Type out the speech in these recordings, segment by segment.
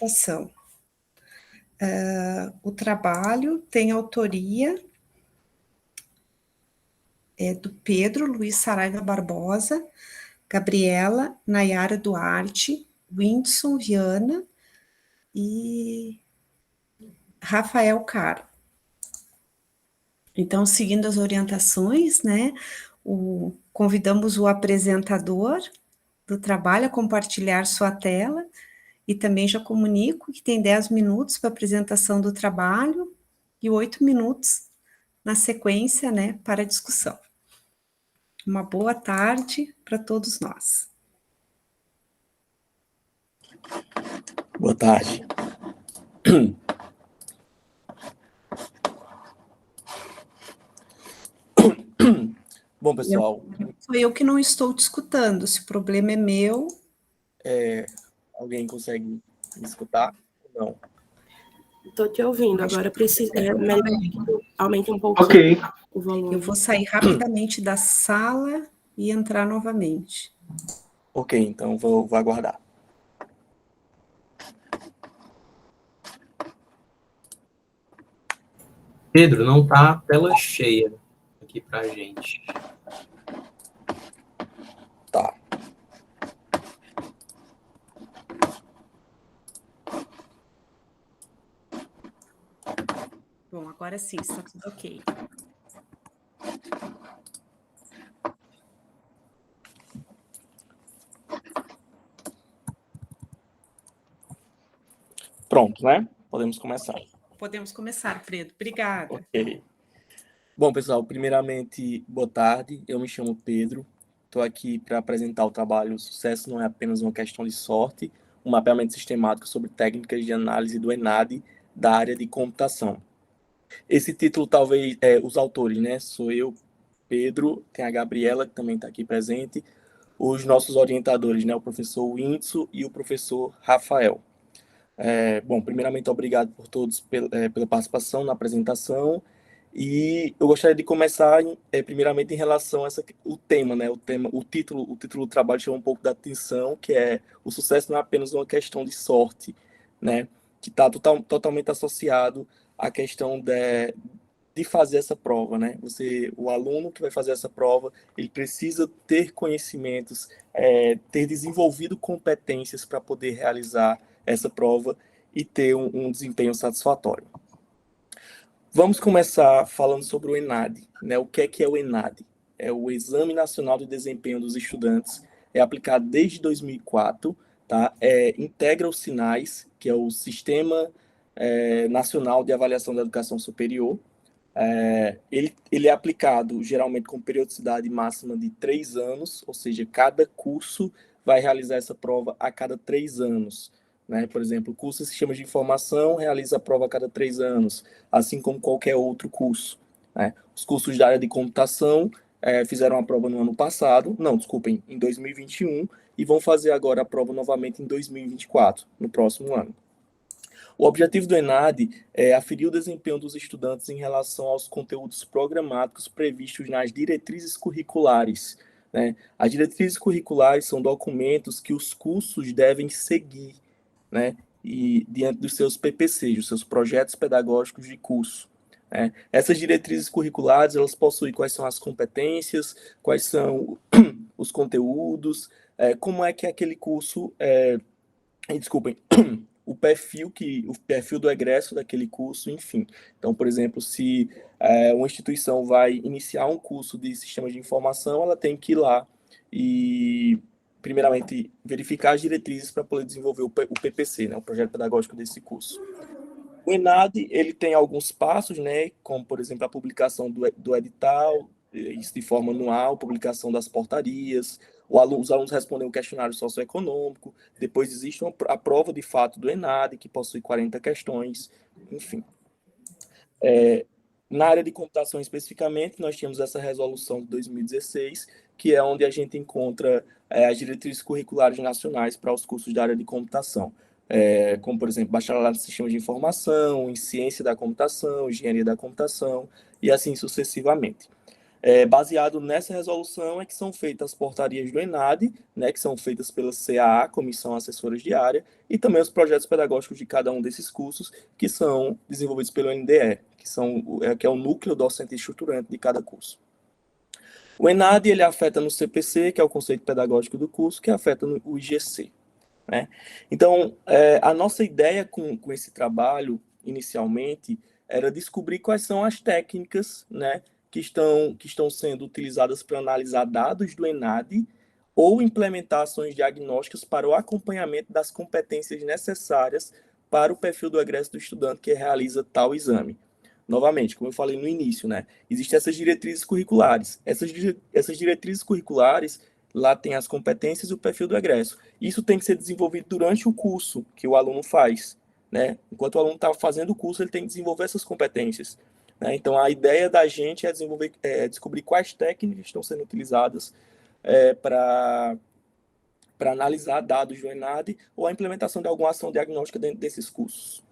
apresentação. O trabalho tem autoria do Pedro Luiz Saraiva Barbosa, Gabriela Nayara Duarte, Whindersson Viana e Rafael Caro. Então, seguindo as orientações, né, convidamos o apresentador do trabalho a compartilhar sua tela e também já comunico que tem 10 minutos para a apresentação do trabalho e 8 minutos na sequência, né, para a discussão. Uma boa tarde para todos nós. Boa tarde. Bom, pessoal... Sou eu que não estou te escutando, se o problema é meu... Alguém consegue me escutar? Não. Estou te ouvindo, agora precisa... melhor que aumente um pouco o volume. Eu vou sair rapidamente da sala e entrar novamente. Ok, então vou aguardar. Pedro, não está a tela cheia aqui para a gente. Tá. Bom, agora sim, está tudo ok. Pronto, né? Podemos começar. Podemos começar, Pedro. Obrigada. Ok. Bom, pessoal, primeiramente, boa tarde. Eu me chamo Pedro. Estou aqui para apresentar o trabalho Sucesso Não é Apenas uma Questão de Sorte, um mapeamento sistemático sobre técnicas de análise do ENADE da área de computação. Esse título, talvez, os autores, né? Sou eu, Pedro, tem a Gabriela, que também está aqui presente, os nossos orientadores, né? O professor Whindersson e o professor Rafael. Bom, primeiramente, obrigado por todos pela participação na apresentação. E eu gostaria de começar, primeiramente, em relação a o tema, né? O título do trabalho chama um pouco da atenção, que é o sucesso não é apenas uma questão de sorte, né? Que está totalmente associado à questão de fazer essa prova, né? O aluno que vai fazer essa prova, ele precisa ter conhecimentos, ter desenvolvido competências para poder realizar essa prova e ter um desempenho satisfatório. Vamos começar falando sobre o ENADE, né? O que é o ENADE? É o Exame Nacional de Desempenho dos Estudantes, é aplicado desde 2004, tá? Integra os SINAIS, que é o Sistema Nacional de Avaliação da Educação Superior. Ele é aplicado geralmente com periodicidade máxima de 3 anos, ou seja, cada curso vai realizar essa prova a cada 3 anos. Né? Por exemplo, o curso de Sistemas de Informação realiza a prova a cada 3 anos, assim como qualquer outro curso. Né? Os cursos da área de computação fizeram a prova no ano passado, em 2021, e vão fazer agora a prova novamente em 2024, no próximo ano. O objetivo do ENADE é aferir o desempenho dos estudantes em relação aos conteúdos programáticos previstos nas diretrizes curriculares. Né? As diretrizes curriculares são documentos que os cursos devem seguir, né? E diante dos seus PPCs, dos seus projetos pedagógicos de curso. Né? Essas diretrizes curriculares, elas possuem quais são as competências, quais são os conteúdos, como é que aquele curso... o perfil do egresso daquele curso, enfim. Então, por exemplo, se uma instituição vai iniciar um curso de sistemas de informação, ela tem que ir lá e, primeiramente, verificar as diretrizes para poder desenvolver o PPC, né, o projeto pedagógico desse curso. O ENADE, ele tem alguns passos, né, como, por exemplo, a publicação do edital, isso de forma anual, publicação das portarias, os alunos respondem um questionário socioeconômico, depois existe a prova de fato do ENADE, que possui 40 questões, enfim. Na área de computação especificamente, nós tínhamos essa resolução de 2016, que é onde a gente encontra as diretrizes curriculares nacionais para os cursos da área de computação, como, por exemplo, bacharelado em sistemas de informação, em ciência da computação, engenharia da computação, e assim sucessivamente. Baseado nessa resolução é que são feitas as portarias do ENAD, né, que são feitas pela CAA, Comissão Assessoras de Área, e também os projetos pedagógicos de cada um desses cursos, que são desenvolvidos pelo NDE, que é o núcleo docente estruturante de cada curso. O ENAD, ele afeta no CPC, que é o conceito pedagógico do curso, que afeta no IGC. Né? Então, a nossa ideia com esse trabalho, inicialmente, era descobrir quais são as técnicas, né, que estão sendo utilizadas para analisar dados do ENAD ou implementar ações diagnósticas para o acompanhamento das competências necessárias para o perfil do egresso do estudante que realiza tal exame. Novamente, como eu falei no início, né, existem essas diretrizes curriculares. Essas diretrizes curriculares, lá tem as competências e o perfil do egresso. Isso tem que ser desenvolvido durante o curso que o aluno faz. Né? Enquanto o aluno está fazendo o curso, ele tem que desenvolver essas competências. Né? Então, a ideia da gente é descobrir quais técnicas estão sendo utilizadas para analisar dados do ENAD ou a implementação de alguma ação diagnóstica dentro desses cursos.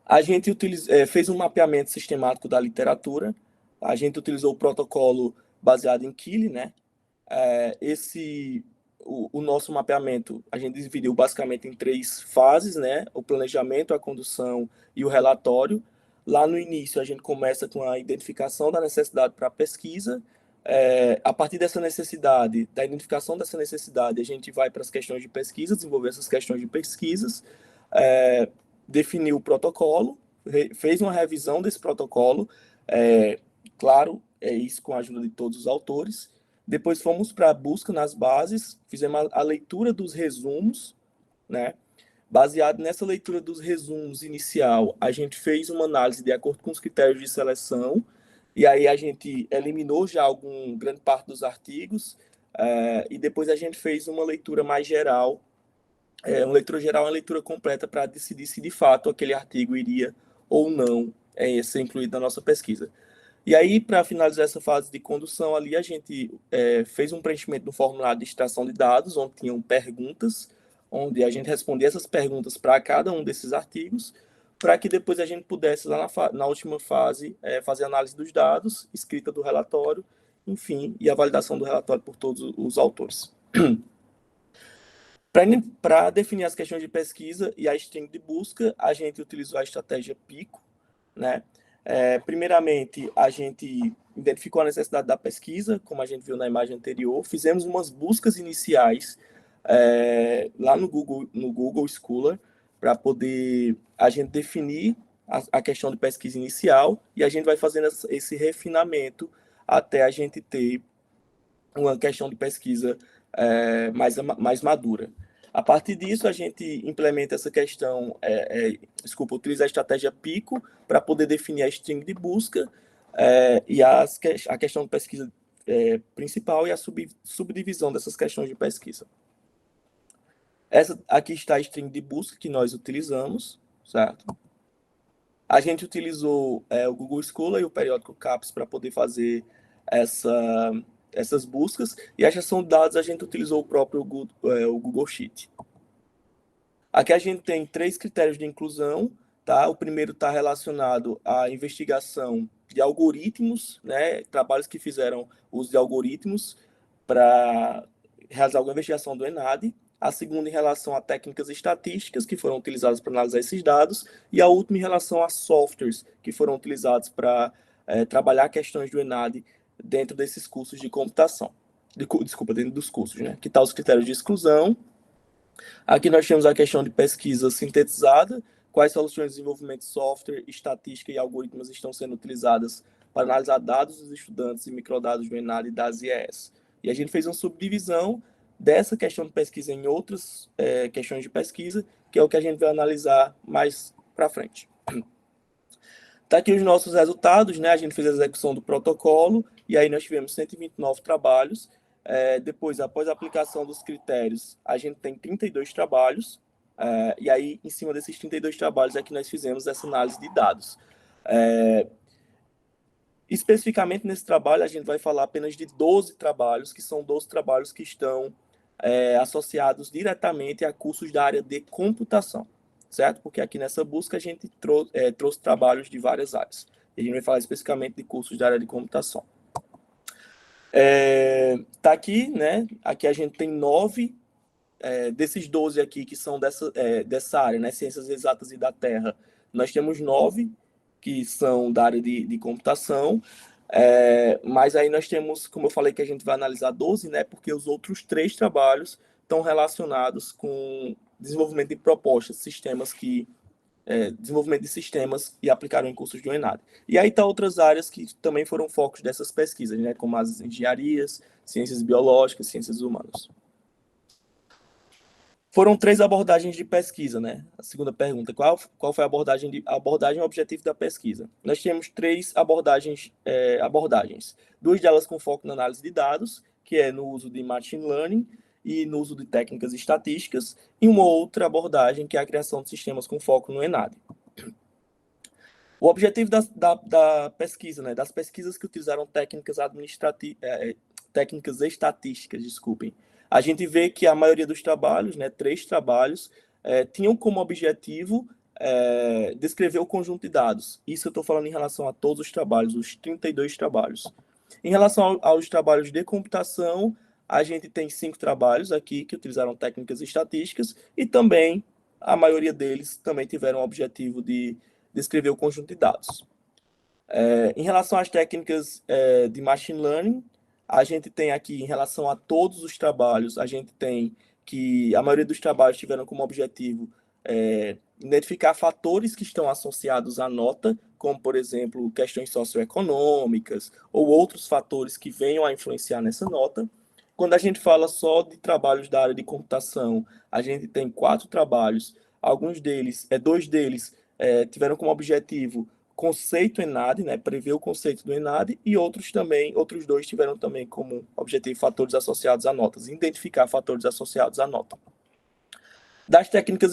A gente fez um mapeamento sistemático da literatura, a gente utilizou o protocolo baseado em Keele, né? O nosso mapeamento, a gente dividiu basicamente em 3 fases, né? O planejamento, a condução e o relatório. Lá no início, a gente começa com a identificação da necessidade para a pesquisa. A partir dessa necessidade, da identificação dessa necessidade, a gente vai para as questões de pesquisa, desenvolver essas questões de pesquisas, definiu o protocolo, fez uma revisão desse protocolo, claro, isso com a ajuda de todos os autores. Depois fomos para a busca nas bases, fizemos a leitura dos resumos, né? Baseado nessa leitura dos resumos inicial, a gente fez uma análise de acordo com os critérios de seleção, e aí a gente eliminou já grande parte dos artigos, e depois a gente fez uma leitura mais geral, uma leitura geral, uma leitura completa para decidir se de fato aquele artigo iria ou não ser incluído na nossa pesquisa. E aí, para finalizar essa fase de condução ali, a gente fez um preenchimento do formulário de extração de dados, onde tinham perguntas, onde a gente respondia essas perguntas para cada um desses artigos, para que depois a gente pudesse, lá na última fase, fazer a análise dos dados, escrita do relatório, enfim, e a validação do relatório por todos os autores. Para definir as questões de pesquisa e a string de busca, a gente utilizou a estratégia PICO, né? Primeiramente, a gente identificou a necessidade da pesquisa, como a gente viu na imagem anterior, fizemos umas buscas iniciais lá no Google Scholar, para poder a gente definir a questão de pesquisa inicial, e a gente vai fazendo esse refinamento até a gente ter uma questão de pesquisa mais madura. A partir disso, a gente implementa essa questão, utiliza a estratégia PICO para poder definir a string de busca e a questão de pesquisa principal e a subdivisão dessas questões de pesquisa. Aqui está a string de busca que nós utilizamos, certo? A gente utilizou o Google Scholar e o periódico CAPES para poder fazer essas buscas, e a gestão de dados a gente utilizou o próprio o Google Sheet. Aqui a gente tem 3 critérios de inclusão, tá? O primeiro está relacionado à investigação de algoritmos, né? Trabalhos que fizeram uso de algoritmos para realizar alguma investigação do ENAD. A segunda em relação a técnicas estatísticas que foram utilizadas para analisar esses dados, e a última em relação a softwares que foram utilizados para trabalhar questões do ENAD dentro desses cursos de computação. Dentro dos cursos, né? Que tá os critérios de exclusão. Aqui nós temos a questão de pesquisa sintetizada, quais soluções de desenvolvimento de software, estatística e algoritmos estão sendo utilizadas para analisar dados dos estudantes e microdados do ENAD e das IES. E a gente fez uma subdivisão dessa questão de pesquisa em outras questões de pesquisa, que é o que a gente vai analisar mais para frente. Está aqui os nossos resultados, né? A gente fez a execução do protocolo, e aí nós tivemos 129 trabalhos. Depois, após a aplicação dos critérios, a gente tem 32 trabalhos, e aí, em cima desses 32 trabalhos, é que nós fizemos essa análise de dados. Especificamente nesse trabalho, a gente vai falar apenas de 12 trabalhos, que são 12 trabalhos que estão associados diretamente a cursos da área de computação, certo? Porque aqui nessa busca a gente trouxe trabalhos de várias áreas. E a gente vai falar especificamente de cursos da área de computação. Tá aqui, né? Aqui a gente tem 9 desses 12 aqui que são dessa área, né? Ciências exatas e da Terra. Nós temos 9 que são da área de computação, mas aí nós temos, como eu falei, que a gente vai analisar 12, né? Porque os outros 3 trabalhos estão relacionados com desenvolvimento de propostas, desenvolvimento de sistemas e aplicaram em cursos do ENAD. E aí tá outras áreas que também foram focos dessas pesquisas, né? Como as engenharias, ciências biológicas, ciências humanas. Foram 3 abordagens de pesquisa, né? A segunda pergunta, qual foi a abordagem objetivo da pesquisa? Nós temos 3 abordagens. 2 delas com foco na análise de dados, que é no uso de machine learning e no uso de técnicas estatísticas, e uma outra abordagem que é a criação de sistemas com foco no ENAD. O objetivo da pesquisa, né? Das pesquisas que utilizaram técnicas estatísticas, desculpem. A gente vê que a maioria dos trabalhos, né, 3 trabalhos, tinham como objetivo descrever o conjunto de dados. Isso eu estou falando em relação a todos os trabalhos, os 32 trabalhos. Em relação aos trabalhos de computação, a gente tem 5 trabalhos aqui que utilizaram técnicas estatísticas e também a maioria deles também tiveram o objetivo de descrever o conjunto de dados. Em relação às técnicas de machine learning, a gente tem aqui, em relação a todos os trabalhos, a gente tem que a maioria dos trabalhos tiveram como objetivo identificar fatores que estão associados à nota, como, por exemplo, questões socioeconômicas ou outros fatores que venham a influenciar nessa nota. Quando a gente fala só de trabalhos da área de computação, a gente tem 4 trabalhos, dois deles tiveram como objetivo conceito ENAD, né, prever o conceito do ENAD, e outros 2 tiveram também como objetivo fatores associados a notas, identificar fatores associados à nota. Das técnicas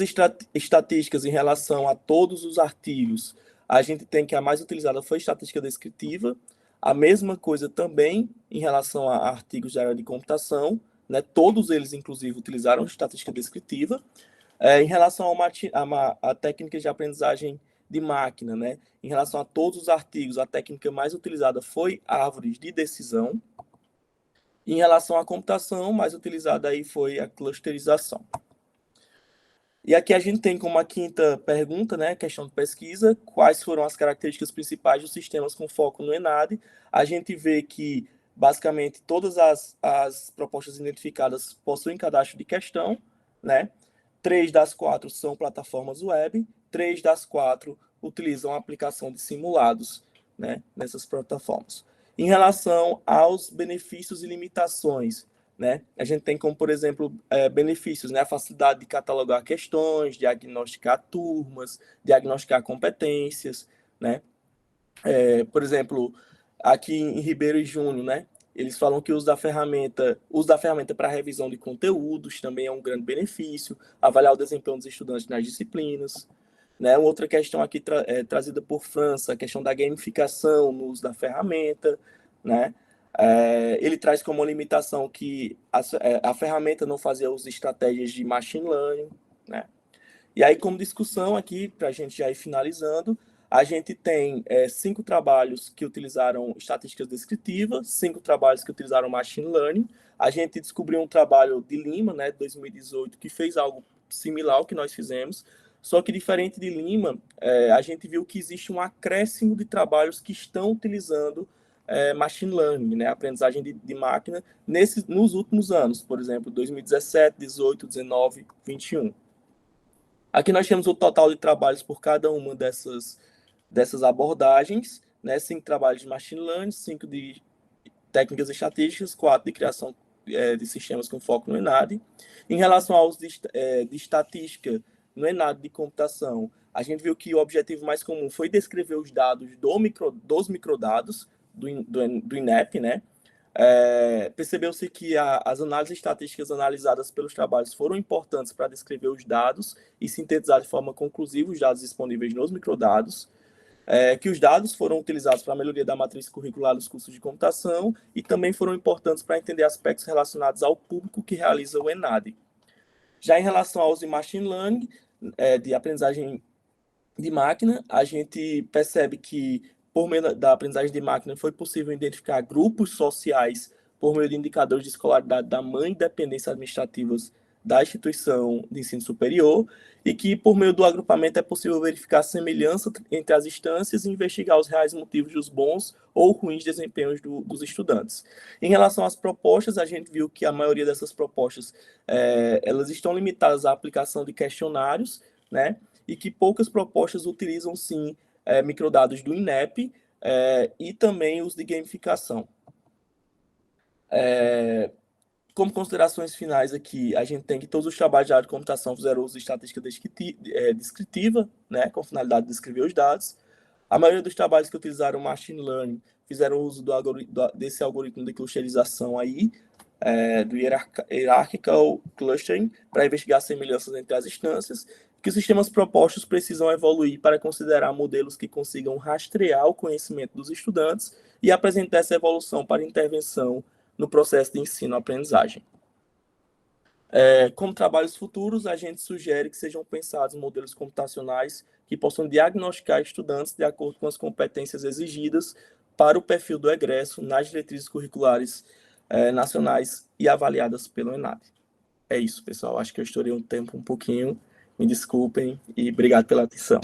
estatísticas em relação a todos os artigos, a gente tem que a mais utilizada foi estatística descritiva, a mesma coisa também em relação a artigos da área de computação, né, todos eles, inclusive, utilizaram estatística descritiva. Em relação a técnicas de aprendizagem de máquina, né? Em relação a todos os artigos, a técnica mais utilizada foi árvores de decisão. Em relação à computação, mais utilizada aí foi a clusterização. E aqui a gente tem como a quinta pergunta, né, questão de pesquisa, quais foram as características principais dos sistemas com foco no ENAD. A gente vê que, basicamente, todas as propostas identificadas possuem cadastro de questão, né? 3 das 4 são plataformas web, 3 das 4 utilizam a aplicação de simulados, né, nessas plataformas. Em relação aos benefícios e limitações, né, a gente tem como, por exemplo, benefícios, né, a facilidade de catalogar questões, diagnosticar turmas, diagnosticar competências, né? Por exemplo, aqui em Ribeiro e Júnior, né, eles falam que o uso da ferramenta para revisão de conteúdos também é um grande benefício, avaliar o desempenho dos estudantes nas disciplinas, né? Outra questão aqui trazida por França, a questão da gamificação no uso da ferramenta, né? Ele traz como limitação que a ferramenta não fazia uso de estratégias de machine learning, né? E aí, como discussão aqui, para a gente já ir finalizando, a gente tem 5 trabalhos que utilizaram estatísticas descritivas, 5 trabalhos que utilizaram machine learning. A gente descobriu um trabalho de Lima, né, de 2018, que fez algo similar ao que nós fizemos, só que diferente de Lima, a gente viu que existe um acréscimo de trabalhos que estão utilizando machine learning, né, aprendizagem de máquina, nos últimos anos, por exemplo, 2017, 18, 19, 21. Aqui nós temos o total de trabalhos por cada uma dessas abordagens, né? 5 trabalhos de machine learning, 5 de técnicas estatísticas, 4 de criação de sistemas com foco no ENAD. Em relação ao uso de estatística no ENAD de computação, a gente viu que o objetivo mais comum foi descrever os dados dos microdados do INEP, né? Percebeu-se que as análises estatísticas analisadas pelos trabalhos foram importantes para descrever os dados e sintetizar de forma conclusiva os dados disponíveis nos microdados, que os dados foram utilizados para a melhoria da matriz curricular dos cursos de computação e também foram importantes para entender aspectos relacionados ao público que realiza o ENAD. Já em relação ao uso de machine learning, de aprendizagem de máquina, a gente percebe que por meio da aprendizagem de máquina, foi possível identificar grupos sociais por meio de indicadores de escolaridade da mãe e dependências administrativas da instituição de ensino superior, e que, por meio do agrupamento, é possível verificar a semelhança entre as instâncias e investigar os reais motivos dos bons ou ruins desempenhos dos estudantes. Em relação às propostas, a gente viu que a maioria dessas propostas elas estão limitadas à aplicação de questionários, né, e que poucas propostas utilizam, sim, microdados do INEP e também os de gamificação. Como considerações finais aqui, a gente tem que todos os trabalhos de área de computação fizeram uso de estatística descritiva, né, com finalidade de descrever os dados. A maioria dos trabalhos que utilizaram machine learning fizeram uso desse algoritmo de clusterização aí, do hierarchical clustering, para investigar semelhanças entre as instâncias, que os sistemas propostos precisam evoluir para considerar modelos que consigam rastrear o conhecimento dos estudantes e apresentar essa evolução para intervenção no processo de ensino-aprendizagem. Como trabalhos futuros, a gente sugere que sejam pensados modelos computacionais que possam diagnosticar estudantes de acordo com as competências exigidas para o perfil do egresso nas diretrizes curriculares nacionais e avaliadas pelo ENAD. É isso, pessoal. Acho que eu estourei um tempo um pouquinho. Me desculpem e obrigado pela atenção.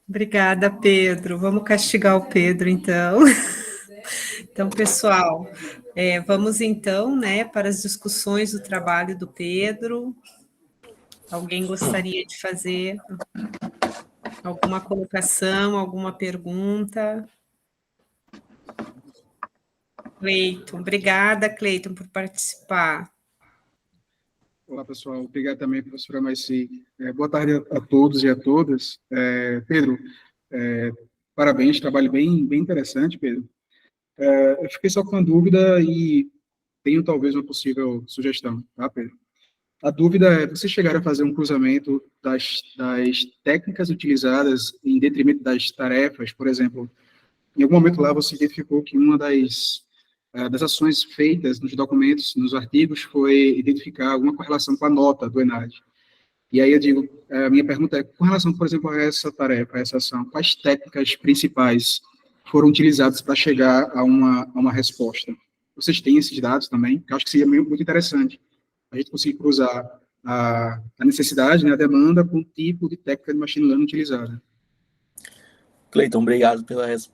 Obrigada, Pedro. Vamos castigar o Pedro, então. Então, pessoal, vamos então, né, para as discussões do trabalho do Pedro. Alguém gostaria de fazer alguma colocação, alguma pergunta? Cleiton, obrigada, Cleiton, por participar. Olá, pessoal. Obrigado também, professora Maici. Boa tarde a todos e a todas. Pedro, parabéns, trabalho bem interessante, Pedro. Eu fiquei só com uma dúvida e tenho talvez uma possível sugestão, tá, Pedro? A dúvida é, vocês chegaram a fazer um cruzamento das técnicas utilizadas em detrimento das tarefas, por exemplo, em algum momento lá você identificou que uma das ações feitas nos documentos, nos artigos, foi identificar alguma correlação com a nota do ENAD. E aí eu digo, a minha pergunta é, com relação, por exemplo, a essa tarefa, a essa ação, quais técnicas principais foram utilizadas para chegar a uma resposta? Vocês têm esses dados também? Eu acho que seria muito interessante a gente conseguir cruzar a necessidade, né, a demanda, com o tipo de técnica de machine learning utilizada. Cleiton, obrigado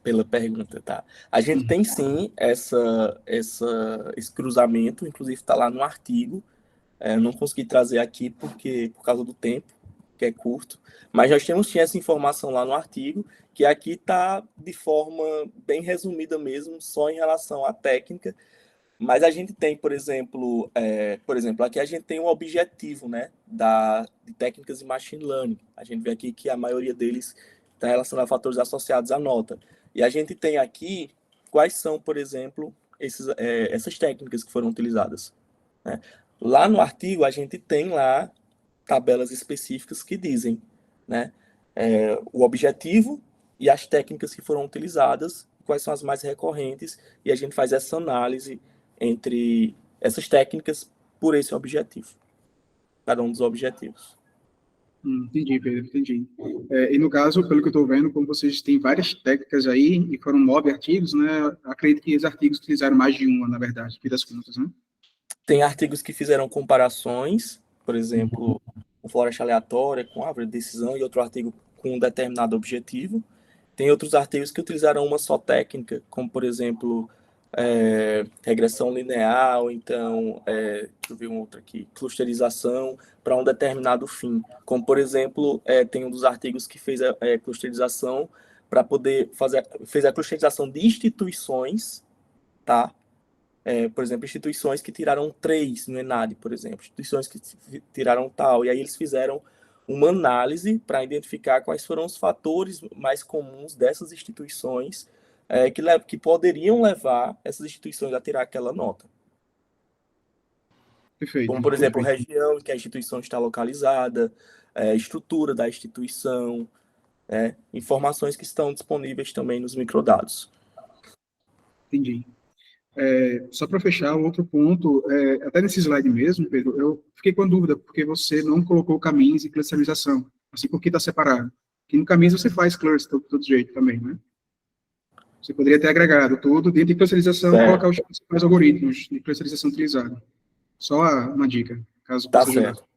pela pergunta, tá? A gente tem sim esse cruzamento, inclusive está lá no artigo. Não consegui trazer aqui por causa do tempo, que é curto, mas nós temos sim essa informação lá no artigo, que aqui está de forma bem resumida mesmo, só em relação à técnica. Mas a gente tem, por exemplo, aqui a gente tem um objetivo, né, de técnicas de machine learning. A gente vê aqui que a maioria deles está relacionado a fatores associados à nota. E a gente tem aqui quais são, por exemplo, essas técnicas que foram utilizadas, né? Lá no artigo, a gente tem lá tabelas específicas que dizem, né, o objetivo e as técnicas que foram utilizadas, quais são as mais recorrentes, e a gente faz essa análise entre essas técnicas por esse objetivo, cada um dos objetivos. Entendi, Pedro, entendi. E no caso, pelo que eu estou vendo, como vocês têm várias técnicas aí, e foram 9 artigos, né, acredito que os artigos utilizaram mais de uma, na verdade, aqui das contas, né? Tem artigos que fizeram comparações, por exemplo, com floresta aleatória, com árvore de decisão, e outro artigo com um determinado objetivo. Tem outros artigos que utilizaram uma só técnica, como, por exemplo, regressão linear, ou então, deixa eu ver um outro aqui, clusterização para um determinado fim. Como, por exemplo, tem um dos artigos que fez a clusterização para poder fez a clusterização de instituições, tá? Por exemplo, instituições que tiraram 3 no ENAD, por exemplo, instituições que tiraram tal, e aí eles fizeram uma análise para identificar quais foram os fatores mais comuns dessas instituições que poderiam levar essas instituições a tirar aquela nota. Perfeito. Como, por exemplo, região em que a instituição está localizada, estrutura da instituição, informações que estão disponíveis também nos microdados. Entendi. Só para fechar, um outro ponto, até nesse slide mesmo, Pedro, eu fiquei com dúvida, porque você não colocou caminhos e clusterização, assim, por que está separado? Porque no caminho você faz cluster de todo jeito também, né? Você poderia ter agregado tudo dentro de clusterização e colocar os principais algoritmos de clusterização utilizados. Só uma dica, caso Tá possa ajudar. certo.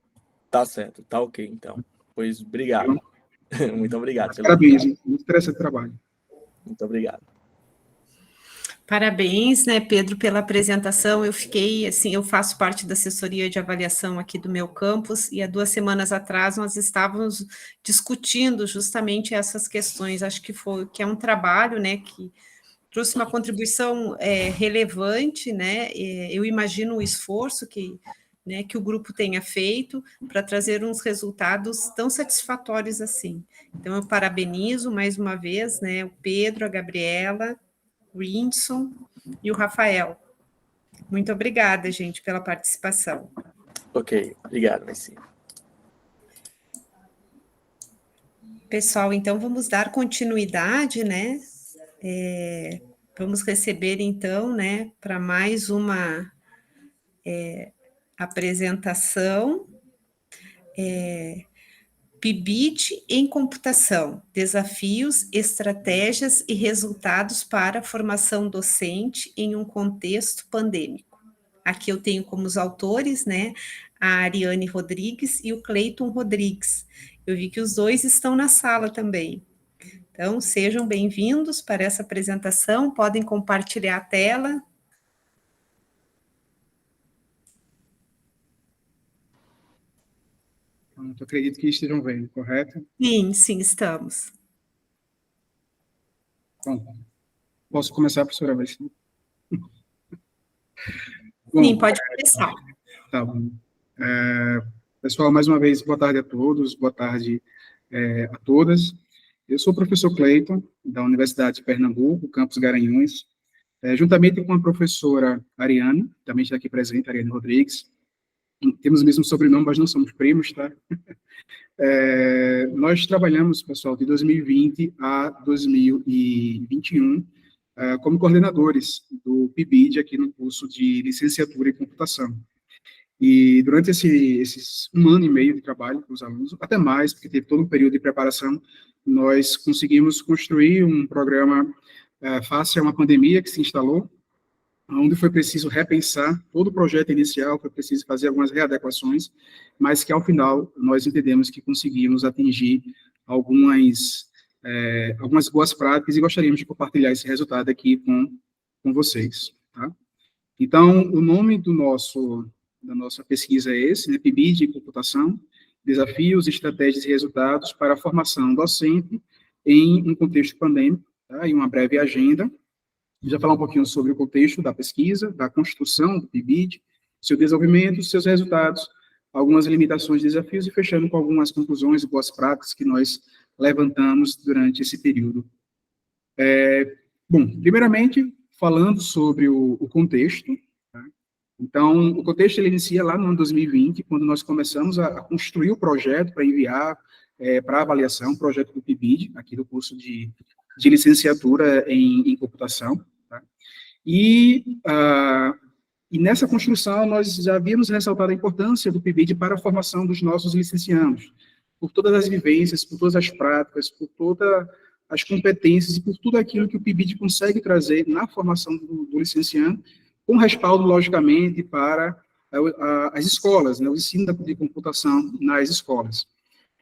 Tá certo. Tá ok, então. Pois, obrigado. Muito obrigado. Parabéns, muito interessante o trabalho. Muito obrigado. Parabéns, né, Pedro, pela apresentação. Eu fiquei, assim, eu faço parte da assessoria de avaliação aqui do meu campus, e há 2 semanas atrás nós estávamos discutindo justamente essas questões. Acho que é um trabalho, né, que trouxe uma contribuição relevante, né? Eu imagino o esforço que o grupo tenha feito para trazer uns resultados tão satisfatórios assim. Então, eu parabenizo mais uma vez, né, o Pedro, a Gabriela, o Whindersson e o Rafael. Muito obrigada, gente, pela participação. Ok, obrigado, Messi. Pessoal, então vamos dar continuidade, né? Vamos receber, então, né, para mais uma apresentação. PIBID em computação, desafios, estratégias e resultados para a formação docente em um contexto pandêmico. Aqui eu tenho como os autores, né, a Ariane Rodrigues e o Cleiton Rodrigues. Eu vi que os dois estão na sala também. Então, sejam bem-vindos para essa apresentação, podem compartilhar a tela. Eu acredito que estejam vendo, correto? Sim, estamos. Bom, posso começar, professora? Sim, pode começar. Tá bom. Pessoal, mais uma vez, boa tarde a todos, boa tarde a todas. Eu sou o professor Cleiton, da Universidade de Pernambuco, campus Garanhuns, juntamente com a professora Ariane, também está aqui presente, Ariane Rodrigues. Temos o mesmo sobrenome, mas não somos primos, tá? Nós trabalhamos, pessoal, de 2020 a 2021 como coordenadores do PIBID aqui no curso de licenciatura em computação. E durante esses 1 ano e meio de trabalho com os alunos, até mais, porque teve todo um período de preparação, nós conseguimos construir um programa face a uma pandemia que se instalou, onde foi preciso repensar todo o projeto inicial, foi preciso fazer algumas readequações, mas que, ao final, nós entendemos que conseguimos atingir algumas boas práticas e gostaríamos de compartilhar esse resultado aqui com vocês. Tá? Então, o nome da nossa pesquisa é esse, né, PIBID em computação, desafios, estratégias e resultados para a formação docente em um contexto pandêmico, tá? E uma breve agenda. Já falar um pouquinho sobre o contexto da pesquisa, da construção do PIBID, seu desenvolvimento, seus resultados, algumas limitações e desafios, e fechando com algumas conclusões e boas práticas que nós levantamos durante esse período. Bom, primeiramente, falando sobre o contexto, tá? Então, o contexto ele inicia lá no ano 2020, quando nós começamos a construir o projeto para enviar para avaliação, o projeto do PIBID, aqui do curso de licenciatura em computação. Tá? E nessa construção, nós já havíamos ressaltado a importância do PIBID para a formação dos nossos licenciandos, por todas as vivências, por todas as práticas, por todas as competências e por tudo aquilo que o PIBID consegue trazer na formação do licenciando, com respaldo, logicamente, para as escolas, né, o ensino de computação nas escolas.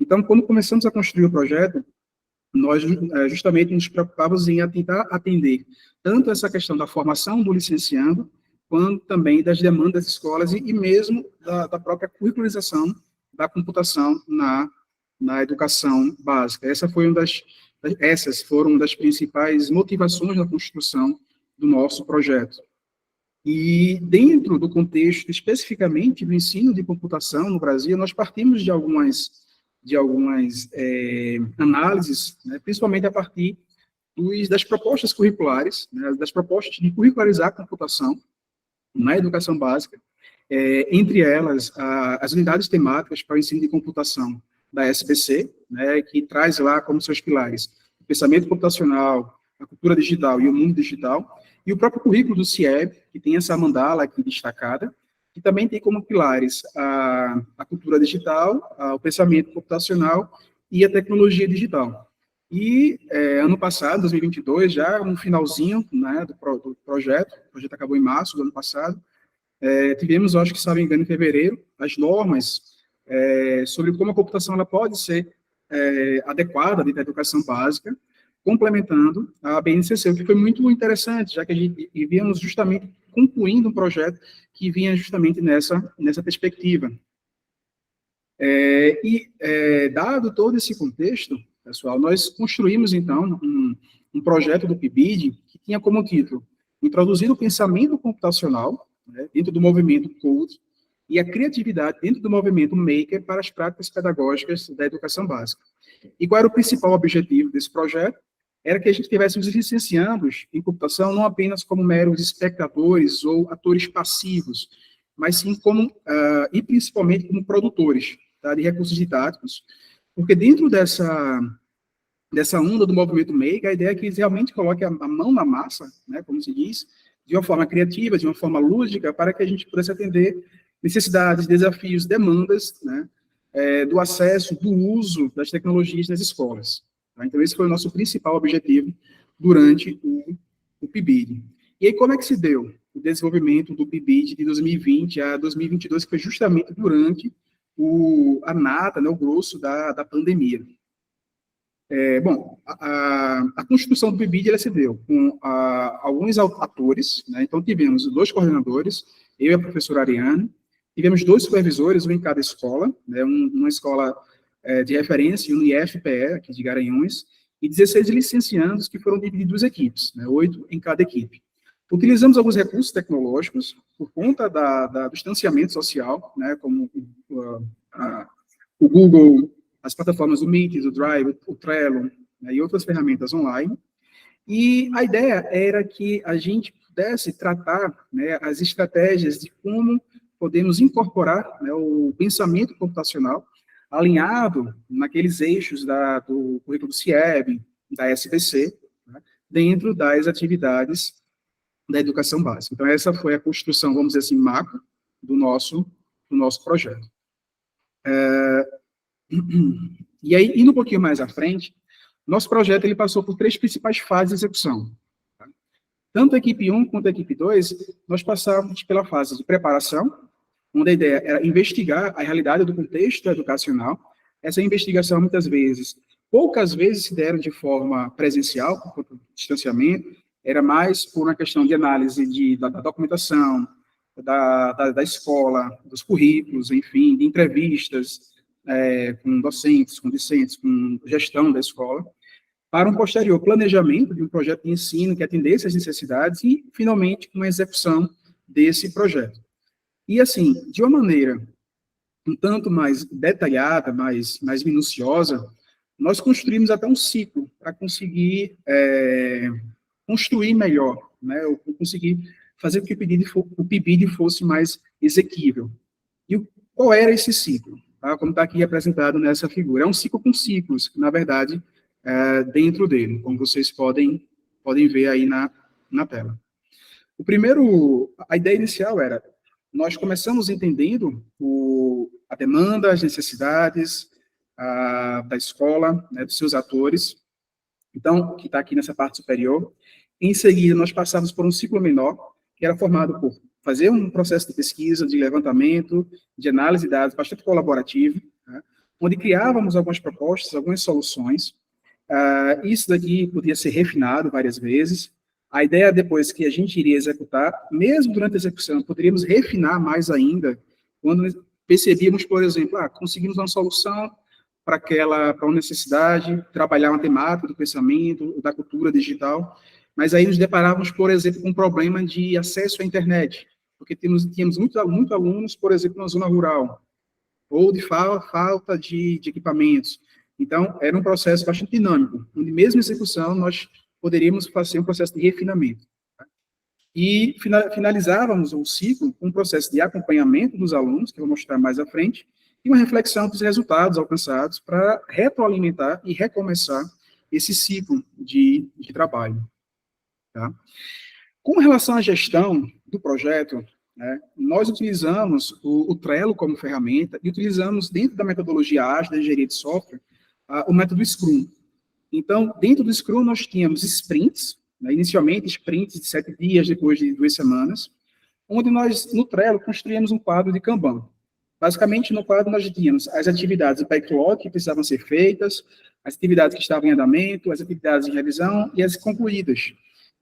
Então, quando começamos a construir o projeto, nós justamente nos preocupávamos em tentar atender tanto essa questão da formação do licenciando, quanto também das demandas das escolas e mesmo da própria curricularização da computação na educação básica. Essas foram uma das principais motivações da construção do nosso projeto. E dentro do contexto, especificamente do ensino de computação no Brasil, nós partimos de algumas análises, né, principalmente a partir das propostas curriculares, né, das propostas de curricularizar a computação na educação básica, entre elas as unidades temáticas para o ensino de computação da SBC, né, que traz lá como seus pilares o pensamento computacional, a cultura digital e o mundo digital, e o próprio currículo do CIEB, que tem essa mandala aqui destacada, que também tem como pilares a cultura digital, o pensamento computacional e a tecnologia digital. E ano passado, 2022, já no finalzinho, né, do projeto, o projeto acabou em março do ano passado, tivemos, acho que, se não me engano, em fevereiro, as normas sobre como a computação ela pode ser adequada dentro da educação básica, complementando a BNCC, o que foi muito interessante, já que a gente víamos justamente concluindo um projeto que vinha justamente nessa perspectiva. Dado todo esse contexto, pessoal, nós construímos, então, um projeto do PIBID que tinha como título Introduzir o pensamento computacional, né, dentro do movimento Code e a criatividade dentro do movimento Maker para as práticas pedagógicas da educação básica. E qual era o principal objetivo desse projeto? Era que a gente tivesse os licenciandos em computação não apenas como meros espectadores ou atores passivos, mas sim como, e principalmente como produtores, tá, de recursos didáticos, porque dentro dessa onda do movimento Maker, a ideia é que eles realmente coloquem a mão na massa, né, como se diz, de uma forma criativa, de uma forma lúdica, para que a gente pudesse atender necessidades, desafios, demandas, né, do acesso, do uso das tecnologias nas escolas. Tá? Então, esse foi o nosso principal objetivo durante o PIBID. E aí, como é que se deu o desenvolvimento do PIBID de 2020 a 2022, que foi justamente durante a nata, né, o grosso da pandemia? A constituição do PIBID ela se deu com alguns atores, né? Então, tivemos 2 coordenadores, eu e a professora Ariane, tivemos 2 supervisores, um em cada escola, né? Uma escola de referência, um IFPE, aqui de Garanhuns, e 16 licenciandos que foram divididos em equipes, né? 8 em cada equipe. Utilizamos alguns recursos tecnológicos por conta do distanciamento social, né? Como o Google, as plataformas do Meet, do Drive, o Trello, né, e outras ferramentas online. E a ideia era que a gente pudesse tratar, né, as estratégias de como podemos incorporar, né, o pensamento computacional alinhado naqueles eixos do currículo do CIEB, da SBC, né, dentro das atividades da educação básica. Então, essa foi a construção, vamos dizer assim, macro do nosso projeto. E aí, indo um pouquinho mais à frente, nosso projeto ele passou por 3 principais fases de execução. Tá? Tanto a equipe 1 quanto a equipe 2, nós passamos pela fase de preparação, onde a ideia era investigar a realidade do contexto educacional. Essa investigação, muitas vezes, poucas vezes se deram de forma presencial, por conta do distanciamento, era mais por uma questão de análise da documentação, da escola, dos currículos, enfim, de entrevistas, com docentes, com discentes, com gestão da escola, para um posterior planejamento de um projeto de ensino que atendesse às necessidades e, finalmente, uma execução desse projeto. E, assim, de uma maneira um tanto mais detalhada, mais minuciosa, nós construímos até um ciclo para conseguir construir melhor, né, conseguir fazer com que o PIBID fosse mais exequível. E qual era esse ciclo? Tá? Como está aqui apresentado nessa figura. É um ciclo com ciclos, na verdade, dentro dele, como vocês podem ver aí na tela. A ideia inicial era, nós começamos entendendo a demanda, as necessidades da escola, né, dos seus atores, então, que está aqui nessa parte superior. Em seguida, nós passamos por um ciclo menor, que era formado por fazer um processo de pesquisa, de levantamento, de análise de dados bastante colaborativo, né, onde criávamos algumas propostas, algumas soluções. Isso daqui podia ser refinado várias vezes. A ideia depois que a gente iria executar, mesmo durante a execução, poderíamos refinar mais ainda, quando percebíamos, por exemplo, conseguimos uma solução para uma necessidade, trabalhar uma temática do pensamento, da cultura digital, mas aí nos deparávamos, por exemplo, com um problema de acesso à internet, porque tínhamos muitos alunos, por exemplo, na zona rural, ou de falta de equipamentos. Então, era um processo bastante dinâmico, onde mesmo em execução nós poderíamos fazer um processo de refinamento. Tá? E finalizávamos o ciclo com um processo de acompanhamento dos alunos, que eu vou mostrar mais à frente, e uma reflexão dos resultados alcançados para retroalimentar e recomeçar esse ciclo de trabalho. Tá? Com relação à gestão do projeto, né, nós utilizamos o Trello como ferramenta e utilizamos, dentro da metodologia ágil da engenharia de software, o método Scrum. Então, dentro do Scrum, nós tínhamos sprints, né, inicialmente sprints de 7 dias, depois de 2 semanas, onde nós, no Trello, construímos um quadro de Kanban. Basicamente, no quadro, nós tínhamos as atividades de backlog que precisavam ser feitas, as atividades que estavam em andamento, as atividades em revisão e as concluídas.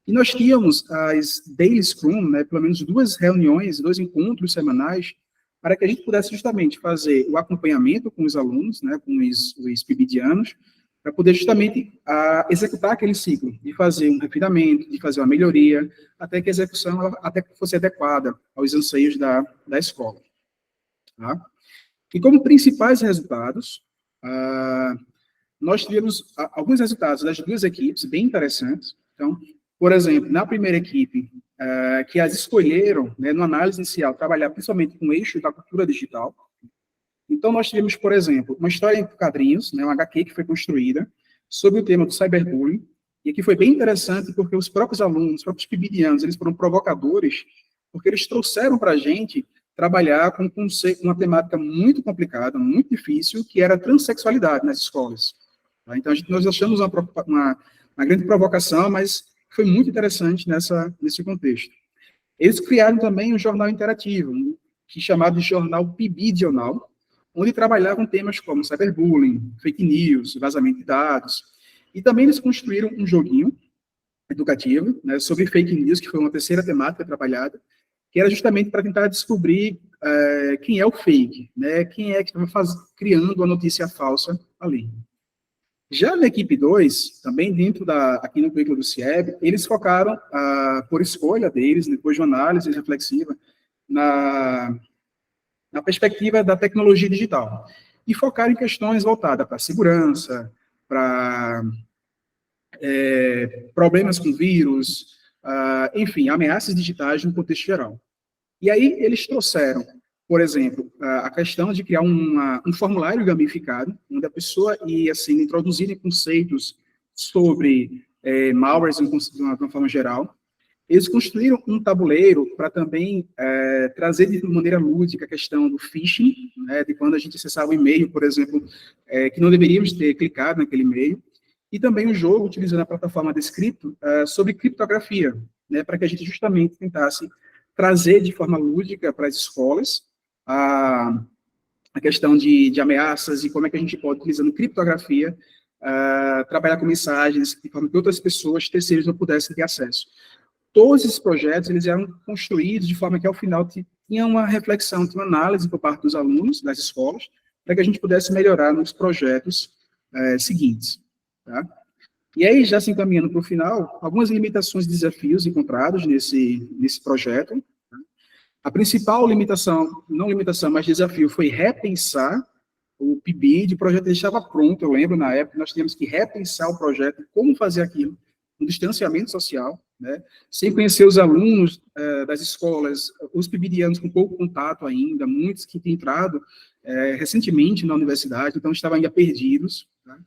E nós tínhamos as Daily Scrum, né, pelo menos 2 reuniões, 2 encontros semanais, para que a gente pudesse justamente fazer o acompanhamento com os alunos, né, com os PIBidianos, para poder justamente executar aquele ciclo, de fazer um refinamento, de fazer uma melhoria, até que a execução até que fosse adequada aos anseios da escola. Tá? E como principais resultados, nós tivemos alguns resultados das 2 equipes bem interessantes. Então, por exemplo, na primeira equipe, que as escolheram, né, no análise inicial, trabalhar principalmente com o eixo da cultura digital. Então, nós tivemos, por exemplo, uma história em quadrinhos, né, uma HQ que foi construída sobre o tema do cyberbullying, e aqui foi bem interessante porque os próprios alunos, os próprios PIBidianos, eles foram provocadores, porque eles trouxeram para a gente trabalhar com uma temática muito complicada, muito difícil, que era a transexualidade nas escolas. Tá? Então, nós achamos uma grande provocação, mas foi muito interessante nesse contexto. Eles criaram também um jornal interativo, que é chamado de Jornal PIBidional, onde trabalhavam temas como cyberbullying, fake news, vazamento de dados, e também eles construíram um joguinho educativo, né, sobre fake news, que foi uma terceira temática trabalhada, que era justamente para tentar descobrir quem é o fake, né, quem é que estava criando a notícia falsa ali. Já na equipe 2, também dentro aqui no currículo do CIEB, eles focaram, por escolha deles, depois de uma análise reflexiva, na perspectiva da tecnologia digital. E focaram em questões voltadas para segurança, para problemas com vírus, enfim, ameaças digitais no contexto geral. E aí eles trouxeram, por exemplo, a questão de criar um formulário gamificado, onde a pessoa ia assim, introduzir conceitos sobre malwares de uma forma geral. Eles construíram um tabuleiro para também trazer de maneira lúdica a questão do phishing, né, de quando a gente acessava o e-mail, por exemplo, que não deveríamos ter clicado naquele e-mail, e também o jogo, utilizando a plataforma Descripto, sobre criptografia, né, para que a gente justamente tentasse trazer de forma lúdica para as escolas a questão de ameaças e como é que a gente pode, utilizando criptografia, trabalhar com mensagens de forma que outras pessoas, terceiros, não pudessem ter acesso. Todos esses projetos, eles eram construídos de forma que, ao final, tinha uma reflexão, tinha uma análise por parte dos alunos das escolas, para que a gente pudesse melhorar nos projetos seguintes. Tá? E aí, já se encaminhando para o final, algumas limitações e desafios encontrados nesse projeto. Tá? A principal limitação, não limitação, mas desafio, foi repensar o PIBid. O projeto estava pronto, eu lembro, na época, nós tínhamos que repensar o projeto, como fazer aquilo, um distanciamento social, né? Sem conhecer os alunos das escolas, os PIBidianos com pouco contato ainda, muitos que têm entrado recentemente na universidade, então estavam ainda perdidos. Tá?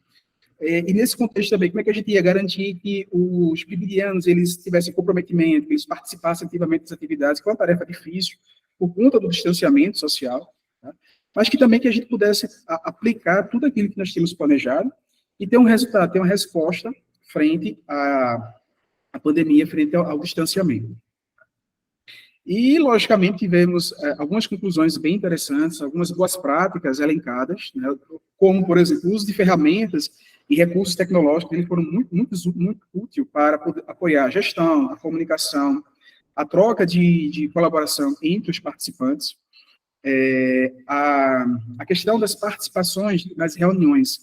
E nesse contexto também, como é que a gente ia garantir que os PIBidianos eles tivessem comprometimento, que eles participassem ativamente das atividades, que é uma tarefa difícil, por conta do distanciamento social, tá? Mas que também que a gente pudesse aplicar tudo aquilo que nós tínhamos planejado e ter um resultado, ter uma resposta frente à pandemia, frente ao distanciamento. E, logicamente, tivemos algumas conclusões bem interessantes, algumas boas práticas elencadas, né, como, por exemplo, o uso de ferramentas e recursos tecnológicos, eles foram muito úteis para poder apoiar a gestão, a comunicação, a troca de colaboração entre os participantes, a questão das participações nas reuniões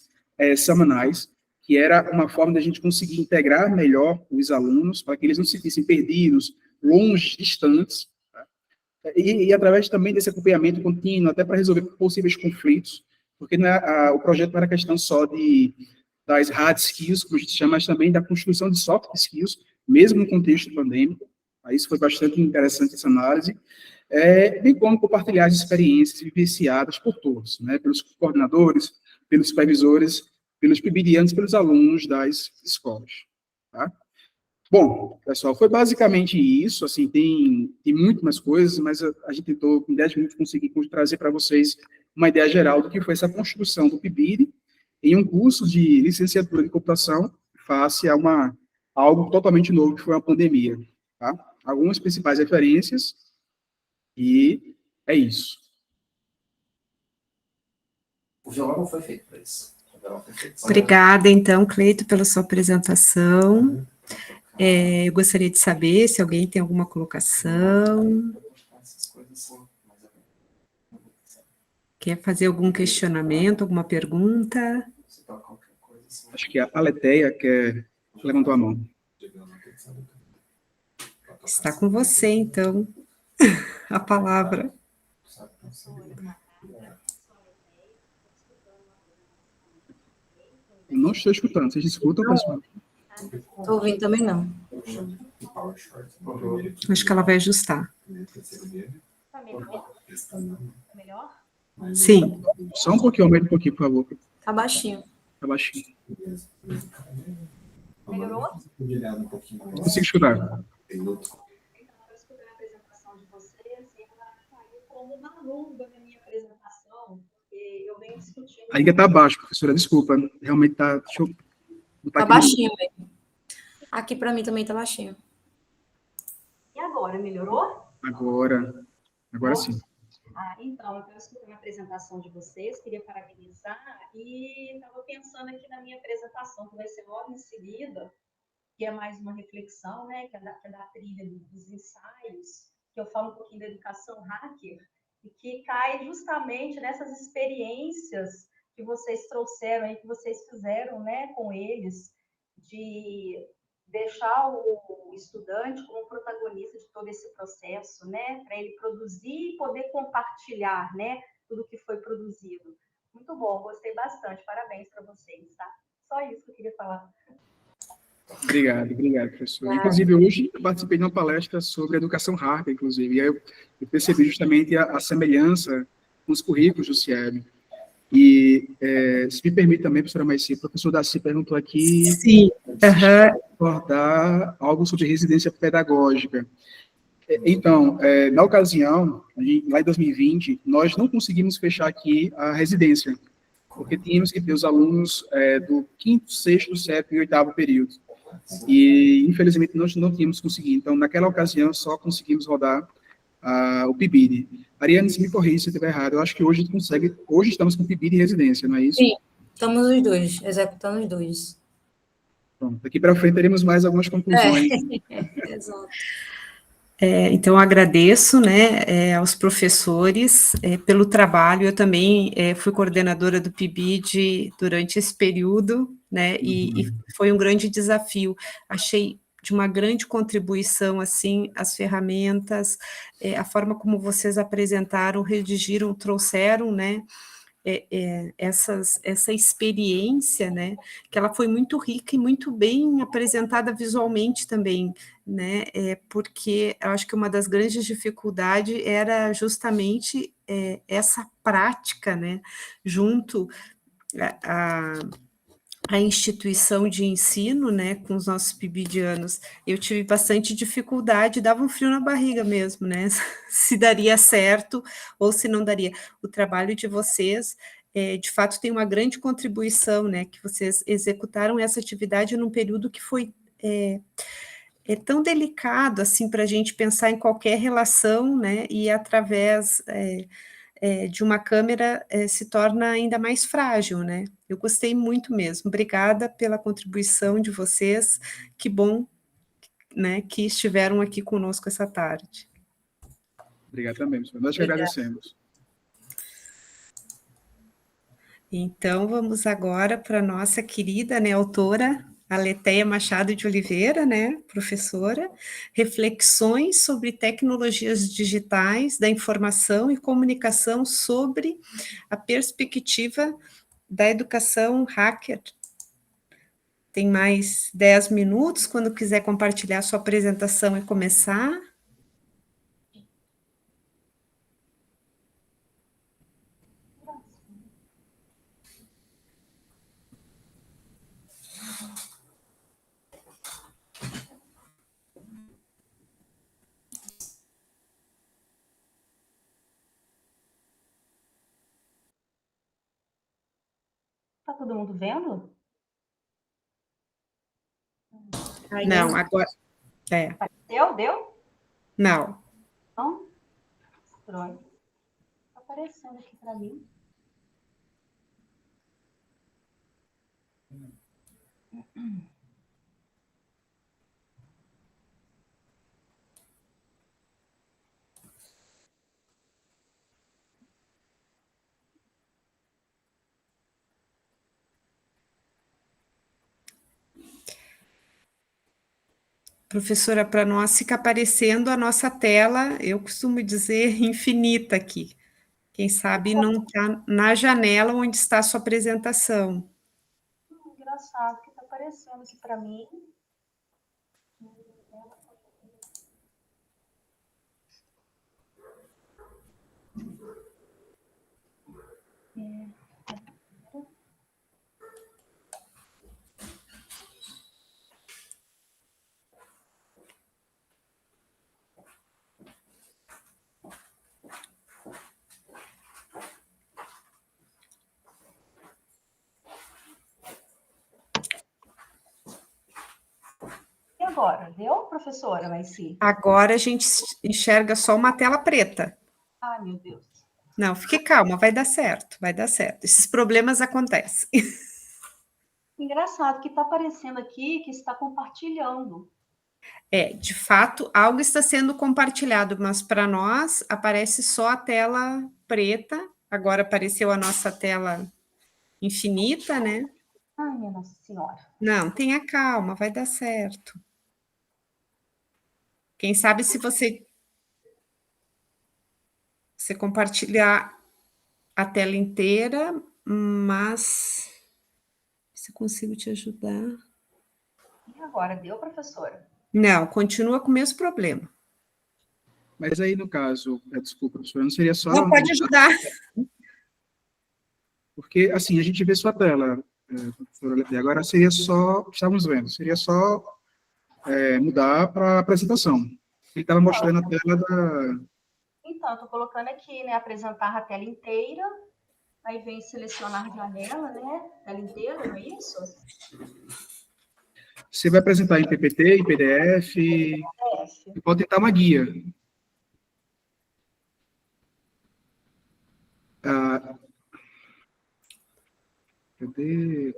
semanais, que era uma forma de a gente conseguir integrar melhor os alunos, para que eles não se sentissem perdidos, longe, distantes, tá? E através também desse acompanhamento contínuo, até para resolver possíveis conflitos, porque o projeto não era questão só das hard skills, como a gente chama, mas também da construção de soft skills, mesmo no contexto pandêmico. Isso foi bastante interessante, essa análise, bem como compartilhar as experiências vivenciadas por todos, né, pelos coordenadores, pelos supervisores, pelos PIBidianos, pelos alunos das escolas. Tá? Bom, pessoal, foi basicamente isso, assim, tem muito mais coisas, mas a gente tentou, em 10 minutos, conseguir trazer para vocês uma ideia geral do que foi essa construção do PIBid em um curso de licenciatura de computação face a algo totalmente novo, que foi a pandemia. Tá? Algumas principais referências, e é isso. O violão não foi feito para isso. Obrigada, então, Cleito, pela sua apresentação. Eu gostaria de saber se alguém tem alguma colocação. Quer fazer algum questionamento, alguma pergunta? Acho que a Aleteia levantou a mão. Está com você, então, a palavra. Eu não estou escutando. Vocês escutam, pessoal? Estou ouvindo também não. Acho que ela vai ajustar. Tá melhor? Sim. Só um pouquinho, aumenta um pouquinho, por favor. Tá baixinho. Tá baixinho. Melhorou? Consigo escutar. Então, eu escutei a apresentação de vocês e ela caiu como uma luva na minha apresentação, porque eu venho discutindo... Ainda está baixo, professora, desculpa. Realmente está... Deixa eu botar Tá aqui baixinho mesmo. Aqui para mim também tá baixinho. E agora, melhorou? Agora sim. Então, eu escutei a apresentação de vocês, queria parabenizar e estava pensando aqui na minha apresentação, que vai ser logo em seguida, que é mais uma reflexão, né, que é da trilha dos ensaios, que eu falo um pouquinho da educação hacker, e que cai justamente nessas experiências que vocês trouxeram aí, que vocês fizeram, né, com eles, de deixar o estudante como protagonista de todo esse processo, né, para ele produzir e poder compartilhar, né, tudo que foi produzido. Muito bom, gostei bastante, parabéns para vocês, tá? Só isso que eu queria falar. Obrigado, professor. Inclusive, hoje eu participei de uma palestra sobre educação hacker, inclusive, e aí eu percebi justamente a semelhança com os currículos do CIEB. E, se me permite também, professora Maici, o professor Daci perguntou aqui Sim. se abordar algo sobre residência pedagógica. Então, na ocasião, lá em 2020, nós não conseguimos fechar aqui a residência, porque tínhamos que ter os alunos do 5º, 6º, 7º e 8º período. E, infelizmente, nós não tínhamos conseguido. Então, naquela ocasião, só conseguimos rodar o PIBID. Ariane, se me corrija se eu estiver errado, eu acho que hoje a gente consegue, hoje estamos com PIBID e residência, não é isso? Sim, estamos os dois, executando os dois. Pronto, daqui para frente teremos mais algumas conclusões. Exato. Então, agradeço, né, aos professores pelo trabalho. Eu também fui coordenadora do PIBID durante esse período, né, e foi um grande desafio. Achei de uma grande contribuição, assim, as ferramentas, a forma como vocês apresentaram, redigiram, trouxeram, né, essa experiência, né, que ela foi muito rica e muito bem apresentada visualmente também, né, porque eu acho que uma das grandes dificuldades era justamente essa prática, né, junto a instituição de ensino, né, com os nossos pibidianos. Eu tive bastante dificuldade, dava um frio na barriga mesmo, né, se daria certo ou se não daria. O trabalho de vocês, de fato, tem uma grande contribuição, né, que vocês executaram essa atividade num período que foi tão delicado, assim, para a gente pensar em qualquer relação, né, e através de uma câmera se torna ainda mais frágil, né? Eu gostei muito mesmo. Obrigada pela contribuição de vocês. Que bom, né, que estiveram aqui conosco essa tarde. Obrigado também, professor. Nós que agradecemos. Então, vamos agora para a nossa querida, né, autora, Aleteia Machado de Oliveira, né, professora, reflexões sobre tecnologias digitais da informação e comunicação sobre a perspectiva da educação hacker. Tem mais 10 minutos, quando quiser compartilhar sua apresentação e começar. Tá todo mundo vendo? Não, agora... Deu? Não. Não? Estranho. Tá aparecendo aqui para mim. Professora, para nós fica aparecendo a nossa tela, eu costumo dizer infinita aqui. Quem sabe não está na janela onde está a sua apresentação. Engraçado que tá aparecendo aqui para mim. E agora? Deu, professora Maici? Agora a gente enxerga só uma tela preta. Ai, meu Deus. Não, fique calma, vai dar certo, vai dar certo. Esses problemas acontecem. Engraçado que está aparecendo aqui que está compartilhando. De fato, algo está sendo compartilhado, mas para nós aparece só a tela preta. Agora apareceu a nossa tela infinita, né? Ai, minha Nossa Senhora. Não, tenha calma, vai dar certo. Quem sabe se você compartilhar a tela inteira, mas se eu consigo te ajudar. E agora? Deu, professora? Não, continua com o mesmo problema. Mas aí, no caso, desculpa, professora, não seria só... Não pode ajudar. Porque, assim, a gente vê sua tela, professora, e agora seria só, estamos vendo, seria só mudar para a apresentação. Ele estava mostrando a tela da... Então, estou colocando aqui, né, apresentar a tela inteira, aí vem selecionar janela, né, tela inteira, não é isso? Você vai apresentar em PPT, em PDF, e pode tentar uma guia. Cadê?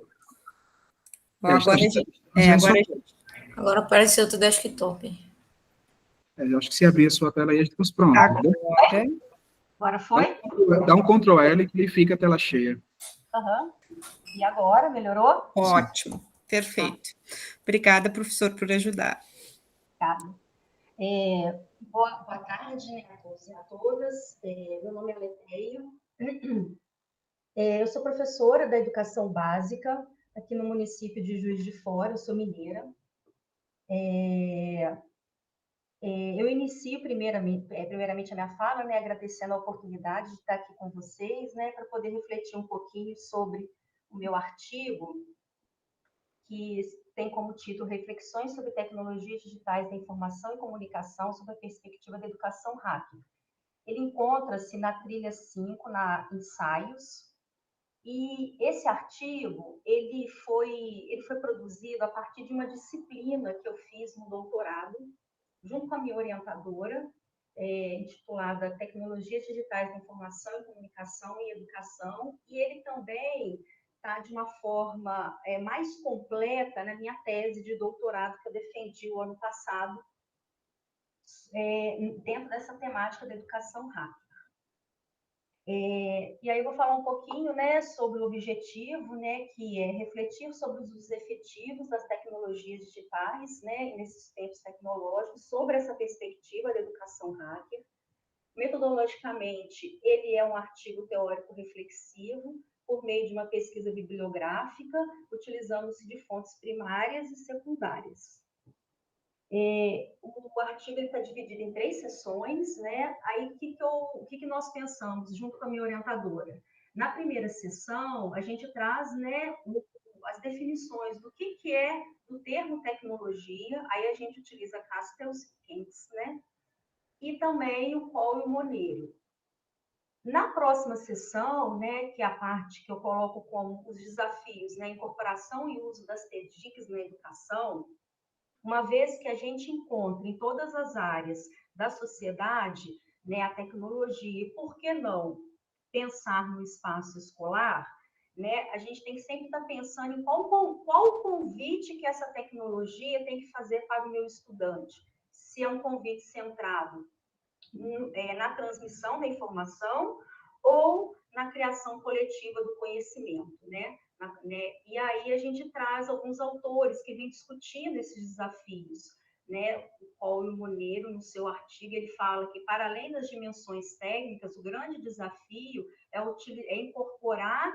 Agora apareceu o desktop. Eu acho que se abrir a sua tela aí, a gente está pronto. Agora foi? Dá um Ctrl L que fica a tela cheia. Uhum. E agora, melhorou? Ótimo, perfeito. Obrigada, professor, por ajudar. Obrigada. Boa tarde, né, a todos e a todas. Meu nome é Leteio. Eu sou professora da educação básica aqui no município de Juiz de Fora, eu sou mineira. Eu inicio primeiramente a minha fala, né, agradecendo a oportunidade de estar aqui com vocês, né, para poder refletir um pouquinho sobre o meu artigo, que tem como título Reflexões sobre Tecnologias Digitais da Informação e Comunicação sob a Perspectiva da Educação Hacker. Ele encontra-se na trilha 5, na Ensaios, e esse artigo ele foi produzido a partir de uma disciplina que eu fiz no doutorado, junto com a minha orientadora, intitulada Tecnologias Digitais da Informação e Comunicação em Educação, e ele também está de uma forma mais completa na minha tese de doutorado que eu defendi o ano passado, dentro dessa temática da educação hacker. E aí eu vou falar um pouquinho, né, sobre o objetivo, né, que é refletir sobre os usos efetivos das tecnologias digitais, né, nesses tempos tecnológicos, sobre essa perspectiva da educação hacker. Metodologicamente, ele é um artigo teórico reflexivo por meio de uma pesquisa bibliográfica, utilizando-se de fontes primárias e secundárias. O artigo está dividido em 3 sessões, né? Aí, o que nós pensamos, junto com a minha orientadora? Na primeira sessão, a gente traz, né, as definições do que é o termo tecnologia, aí a gente utiliza Castells e Kentz, né? E também o Paul e o Monero. Na próxima sessão, né, que é a parte que eu coloco como os desafios, né, incorporação e uso das TDICs na educação, uma vez que a gente encontra em todas as áreas da sociedade, né, a tecnologia, e por que não pensar no espaço escolar, né, a gente tem que sempre estar pensando em qual o convite que essa tecnologia tem que fazer para o meu estudante. Se é um convite centrado na transmissão da informação ou na criação coletiva do conhecimento, né? E aí a gente traz alguns autores que vêm discutindo esses desafios, né? O Paulo Moneiro, no seu artigo, ele fala que, para além das dimensões técnicas, o grande desafio é incorporar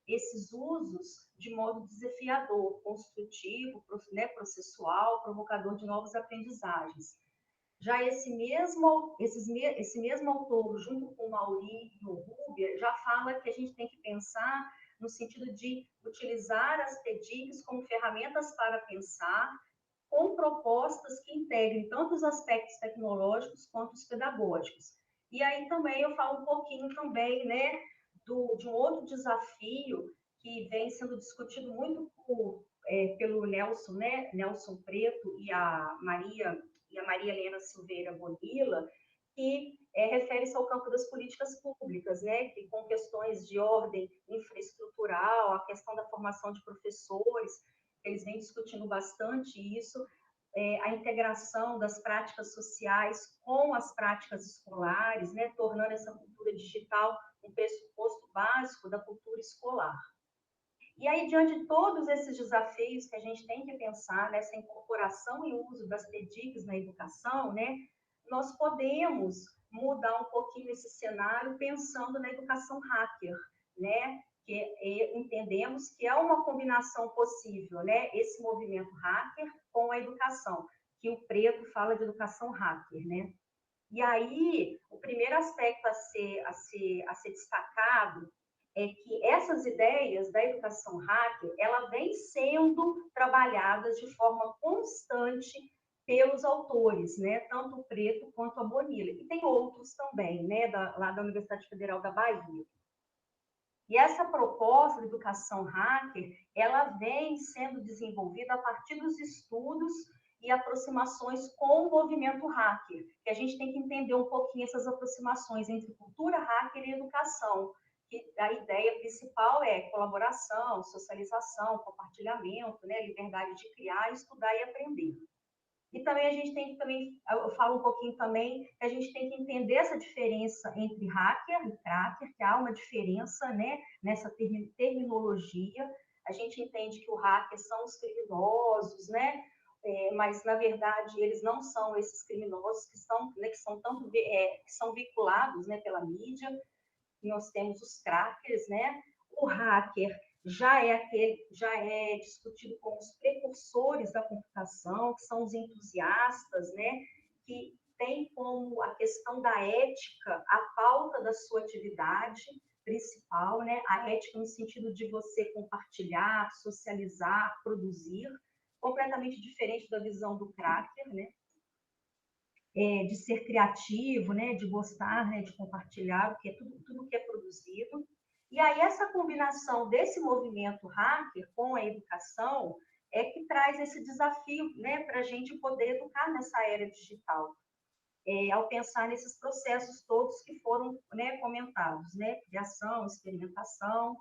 esses usos de modo desafiador, construtivo, né, processual, provocador de novas aprendizagens. Já esse mesmo autor, junto com o Mauri e o Rubia, já fala que a gente tem que pensar no sentido de utilizar as TDICs como ferramentas para pensar, com propostas que integrem tanto os aspectos tecnológicos quanto os pedagógicos. E aí também eu falo um pouquinho também, né, de um outro desafio que vem sendo discutido muito pelo Nelson, né, Nelson Preto e a Maria Helena Silveira Bonilla, que refere-se ao campo das políticas públicas, né, que com questões de ordem infraestrutural, a questão da formação de professores, eles vêm discutindo bastante isso, a integração das práticas sociais com as práticas escolares, né, tornando essa cultura digital um pressuposto básico da cultura escolar. E aí, diante de todos esses desafios que a gente tem que pensar nessa incorporação e uso das TDICs na educação, né, nós podemos mudar um pouquinho esse cenário pensando na educação hacker, né, que entendemos que é uma combinação possível, né, esse movimento hacker com a educação, que o Preto fala de educação hacker, né. E aí, o primeiro aspecto a ser destacado é que essas ideias da educação hacker, ela vem sendo trabalhadas de forma constante pelos autores, né? Tanto o Preto quanto a Bonilla. E tem outros também, né? Lá da Universidade Federal da Bahia. E essa proposta de educação hacker, ela vem sendo desenvolvida a partir dos estudos e aproximações com o movimento hacker, que a gente tem que entender um pouquinho essas aproximações entre cultura hacker e educação, que a ideia principal é colaboração, socialização, compartilhamento, né, liberdade de criar, estudar e aprender. E também a gente tem que, eu falo um pouquinho também, que a gente tem que entender essa diferença entre hacker e cracker, que há uma diferença, né, nessa terminologia. A gente entende que o hacker são os criminosos, né, mas na verdade eles não são esses criminosos que são, né, que são veiculados, né, pela mídia. Nós temos os crackers, né? O hacker já é discutido como os precursores da computação, que são os entusiastas, né? Que tem como a questão da ética a pauta da sua atividade principal, né? A ética no sentido de você compartilhar, socializar, produzir, completamente diferente da visão do cracker, né? De ser criativo, né, de gostar, né, de compartilhar o que é tudo que é produzido. E aí essa combinação desse movimento hacker com a educação é que traz esse desafio, né, para a gente poder educar nessa era digital, ao pensar nesses processos todos que foram, né, comentados, né, criação, experimentação.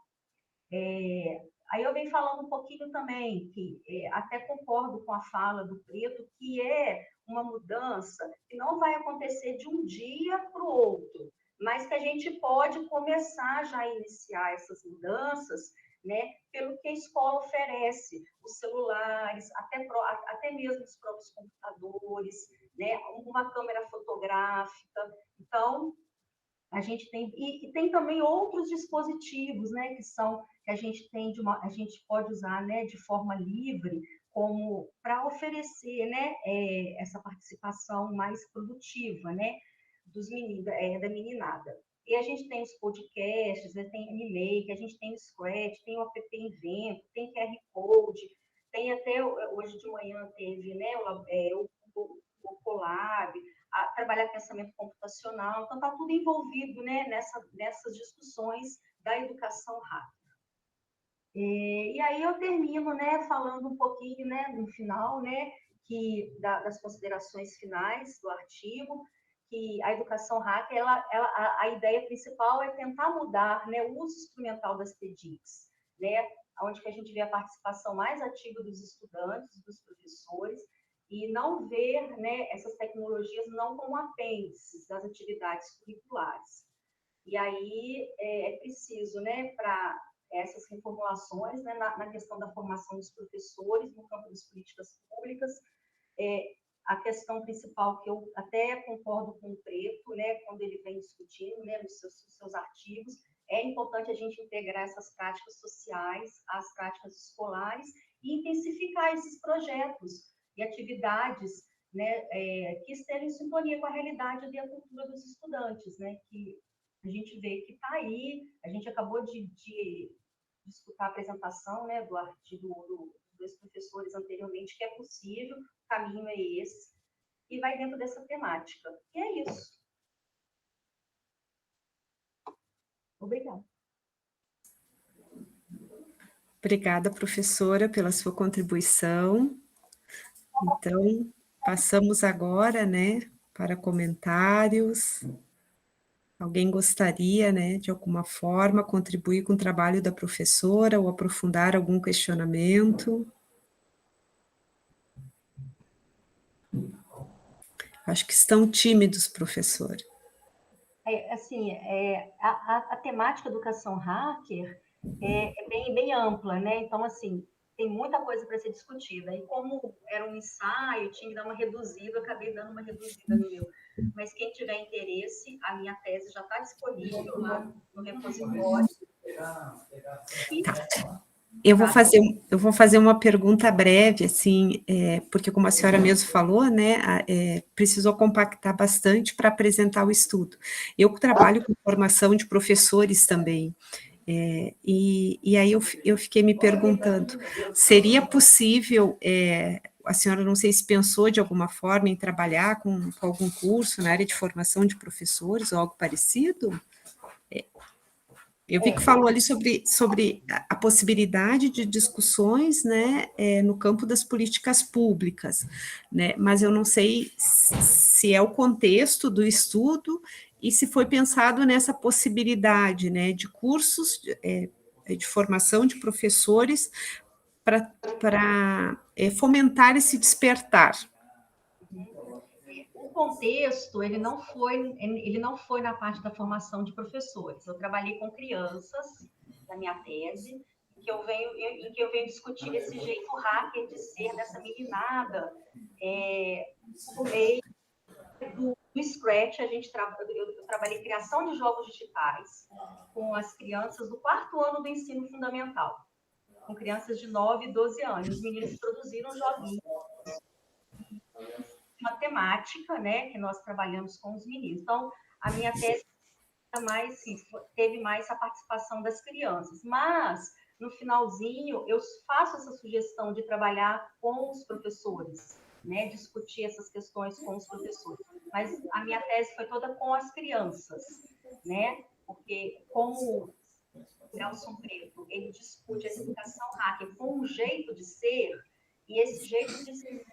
Aí eu venho falando um pouquinho também, que até concordo com a fala do Preto, que é uma mudança que não vai acontecer de um dia para o outro, mas que a gente pode começar já a iniciar essas mudanças, né, pelo que a escola oferece, os celulares, até mesmo os próprios computadores, né, uma câmera fotográfica. Então, a gente tem e tem também outros dispositivos, né, que a gente a gente pode usar, né, de forma livre, como para oferecer, né, essa participação mais produtiva, né, da meninada. E a gente tem os podcasts, tem Animake, a gente tem o Scratch, tem o app Invento, tem QR Code, tem até hoje de manhã teve, né, o Colab, a trabalhar pensamento computacional. Então, está tudo envolvido, né, nessas discussões da educação rápida. E aí eu termino, né, falando um pouquinho, né, no final, né, das considerações finais do artigo, que a educação hacker, a ideia principal é tentar mudar, né, o uso instrumental das TDICs, né, onde que a gente vê a participação mais ativa dos estudantes, dos professores, e não ver, né, essas tecnologias não como apêndices das atividades curriculares. E aí é preciso, né, para essas reformulações, né, na questão da formação dos professores, no campo das políticas públicas, a questão principal, que eu até concordo com o Preto, né, quando ele vem discutindo, né, nos seus artigos, é importante a gente integrar essas práticas sociais às práticas escolares e intensificar esses projetos e atividades, né, que estejam em sintonia com a realidade e a cultura dos estudantes, né, que a gente vê que está aí. A gente acabou de escutar a apresentação, né, do artigo dos dois professores anteriormente, que é possível, o caminho é esse, e vai dentro dessa temática. E é isso. Obrigada. Obrigada, professora, pela sua contribuição. Então, passamos agora, né, para comentários. Alguém gostaria, né, de alguma forma, contribuir com o trabalho da professora ou aprofundar algum questionamento? Acho que estão tímidos, professor. Assim, a temática educação hacker é bem ampla, né? Então, assim, tem muita coisa para ser discutida. E como era um ensaio, eu tinha que dar uma reduzida, eu acabei dando uma reduzida no meu. Mas quem tiver interesse, a minha tese já está disponível lá no repositório. Tá. Eu vou fazer uma pergunta breve, assim, porque como a senhora mesmo falou, né, precisou compactar bastante para apresentar o estudo. Eu trabalho com formação de professores também, e aí eu fiquei me perguntando, seria possível, a senhora não sei se pensou de alguma forma em trabalhar com algum curso na área de formação de professores ou algo parecido? Eu vi que falou ali sobre a possibilidade de discussões, né, no campo das políticas públicas, né, mas eu não sei se é o contexto do estudo e se foi pensado nessa possibilidade, né, de cursos de formação de professores para fomentar esse despertar. O contexto, ele não foi na parte da formação de professores. Eu trabalhei com crianças na minha tese, em que eu venho discutir esse jeito hacker de ser dessa meninada, por meio do Scratch. Eu trabalhei criação de jogos digitais com as crianças do 4º ano do ensino fundamental, com crianças de 9 e 12 anos. Os meninos produziram joguinhos, matemática, né, que nós trabalhamos com os meninos. Então, a minha tese teve mais a participação das crianças, mas no finalzinho eu faço essa sugestão de trabalhar com os professores, né, discutir essas questões com os professores. Mas a minha tese foi toda com as crianças, né, porque como o Nelson Preto, ele discute a educação hacker com um jeito de ser, e esse jeito de ser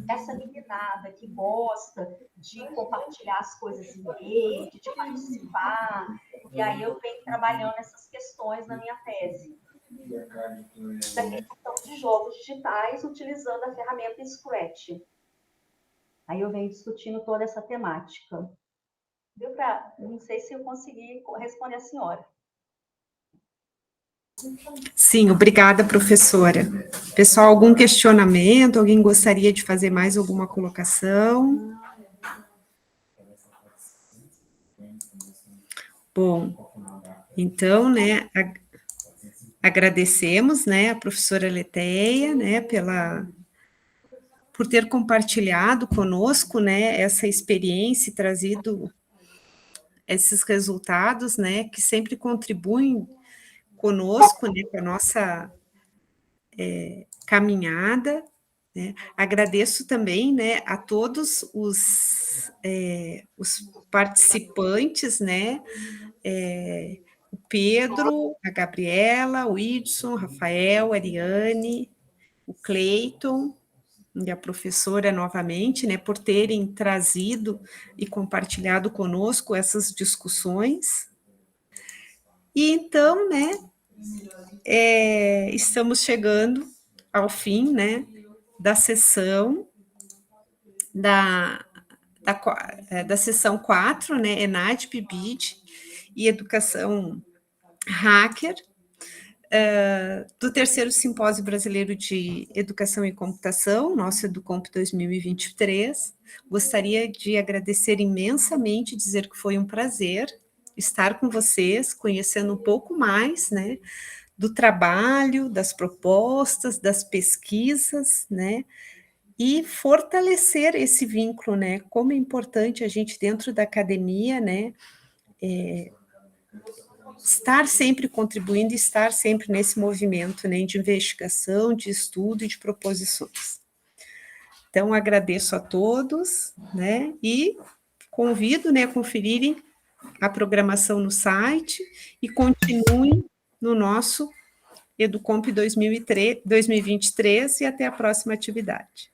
essa meninada que gosta de compartilhar as coisas em rede, de participar, e aí eu venho trabalhando essas questões na minha tese. Da questão de jogos digitais utilizando a ferramenta Scratch. Aí eu venho discutindo toda essa temática. Deu para... Não sei se eu consegui responder a senhora. Sim, obrigada, professora. Pessoal, algum questionamento? Alguém gostaria de fazer mais alguma colocação? Bom, então, né, agradecemos, né, a professora Leteia, né, por ter compartilhado conosco, né, essa experiência e trazido esses resultados, né, que sempre contribuem conosco, né, com a nossa caminhada, né? Agradeço também, né, a todos os participantes, né, o Pedro, a Gabriela, o Idson, o Rafael, a Ariane, o Cleiton e a professora novamente, né, por terem trazido e compartilhado conosco essas discussões. E então, né, estamos chegando ao fim, né, da sessão da sessão 4, né, ENAD, PIBID e Educação Hacker, do terceiro Simpósio Brasileiro de Educação e Computação, nosso EduComp 2023. Gostaria de agradecer imensamente, dizer que foi um prazer estar com vocês, conhecendo um pouco mais, né, do trabalho, das propostas, das pesquisas, né, e fortalecer esse vínculo, né, como é importante a gente dentro da academia, né, estar sempre contribuindo, estar sempre nesse movimento, né, de investigação, de estudo e de proposições. Então, agradeço a todos, né, e convido, né, a conferirem a programação no site e continuem no nosso EduComp 2023 e até a próxima atividade.